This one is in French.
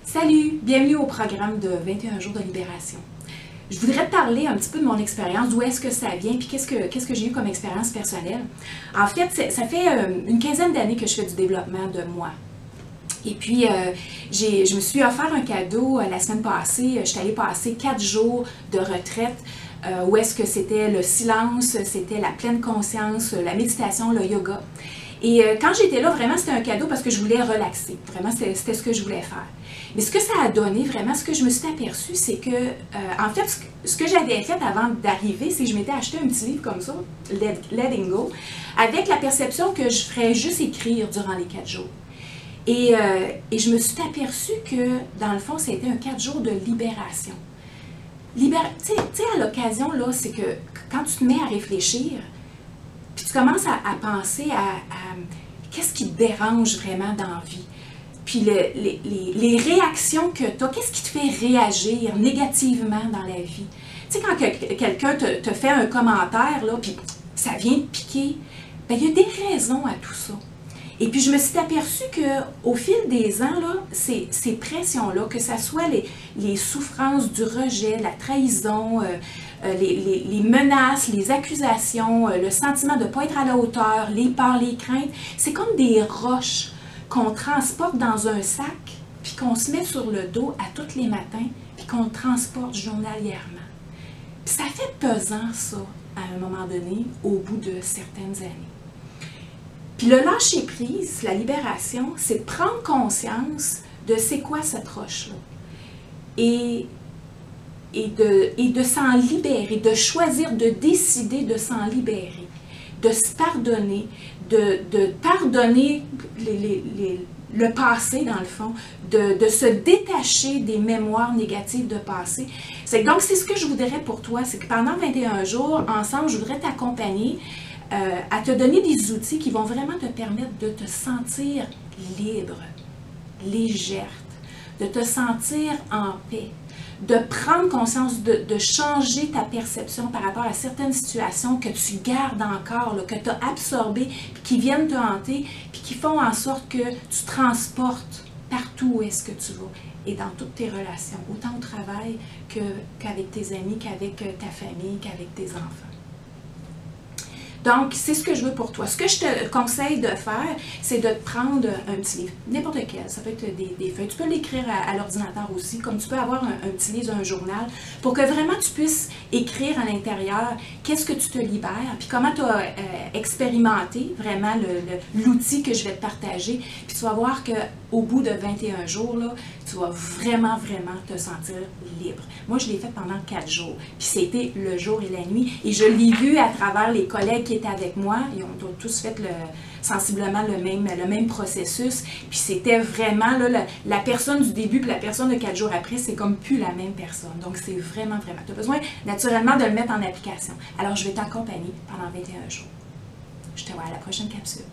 Salut, bienvenue au programme de 21 jours de libération. Je voudrais te parler un petit peu de mon expérience, d'où est-ce que ça vient, puis qu'est-ce que j'ai eu comme expérience personnelle. En fait, ça fait une quinzaine d'années que je fais du développement de moi. Et puis, je me suis offert un cadeau la semaine passée. Je suis allée passer 4 jours de retraite où est-ce que c'était le silence, c'était la pleine conscience, la méditation, le yoga. Et quand j'étais là, vraiment, c'était un cadeau parce que je voulais relaxer. Vraiment, c'était ce que je voulais faire. Mais ce que ça a donné, vraiment, ce que je me suis aperçue, c'est que, en fait, ce que j'avais fait avant d'arriver, c'est que je m'étais acheté un petit livre comme ça, Letting Go, avec la perception que je ferais juste écrire durant les 4 jours. Et je me suis aperçue que, dans le fond, c'était un 4 jours de libération. Tu sais, à l'occasion, là, c'est que quand tu te mets à réfléchir, puis tu commences à penser à qu'est-ce qui te dérange vraiment dans la vie. Puis les réactions que tu as, qu'est-ce qui te fait réagir négativement dans la vie. Tu sais, quand quelqu'un te fait un commentaire, là, puis ça vient te piquer, bien, il y a des raisons à tout ça. Et puis, je me suis aperçue qu'au fil des ans, là, ces pressions-là, que ce soit les souffrances du rejet, la trahison, les menaces, les accusations, le sentiment de ne pas être à la hauteur, les peurs, les craintes, c'est comme des roches qu'on transporte dans un sac, puis qu'on se met sur le dos à tous les matins, puis qu'on transporte journalièrement. Puis ça fait pesant, ça, à un moment donné, au bout de certaines années. Puis le lâcher-prise, la libération, c'est de prendre conscience de c'est quoi cette roche-là. Et de s'en libérer, de choisir, de décider de s'en libérer, de se pardonner, de pardonner le passé, dans le fond, de se détacher des mémoires négatives de passé. Donc, c'est ce que je voudrais pour toi, c'est que pendant 21 jours, ensemble, je voudrais t'accompagner à te donner des outils qui vont vraiment te permettre de te sentir libre, légère, de te sentir en paix, de prendre conscience, de changer ta perception par rapport à certaines situations que tu gardes encore, là, que tu as absorbées, puis qui viennent te hanter, puis qui font en sorte que tu transportes partout où est-ce que tu vas et dans toutes tes relations, autant au travail qu'avec tes amis, qu'avec ta famille, qu'avec tes enfants. Donc, c'est ce que je veux pour toi. Ce que je te conseille de faire, c'est de te prendre un petit livre, n'importe quel. Ça peut être des feuilles. Tu peux l'écrire à l'ordinateur aussi, comme tu peux avoir un petit livre, un journal, pour que vraiment tu puisses écrire à l'intérieur qu'est-ce que tu te libères, puis comment tu as expérimenté vraiment l'outil que je vais te partager. Puis tu vas voir qu'au bout de 21 jours, là, tu vas vraiment, vraiment te sentir libre. Moi, je l'ai fait pendant 4 jours. Puis c'était le jour et la nuit. Et je l'ai vu à travers les collègues qui étaient avec moi. Ils ont tous fait sensiblement le même processus. Puis c'était vraiment, là, la personne du début puis la personne de 4 jours après, c'est comme plus la même personne. Donc, c'est vraiment, vraiment. Tu as besoin naturellement de le mettre en application. Alors, je vais t'accompagner pendant 21 jours. Je te vois à la prochaine capsule.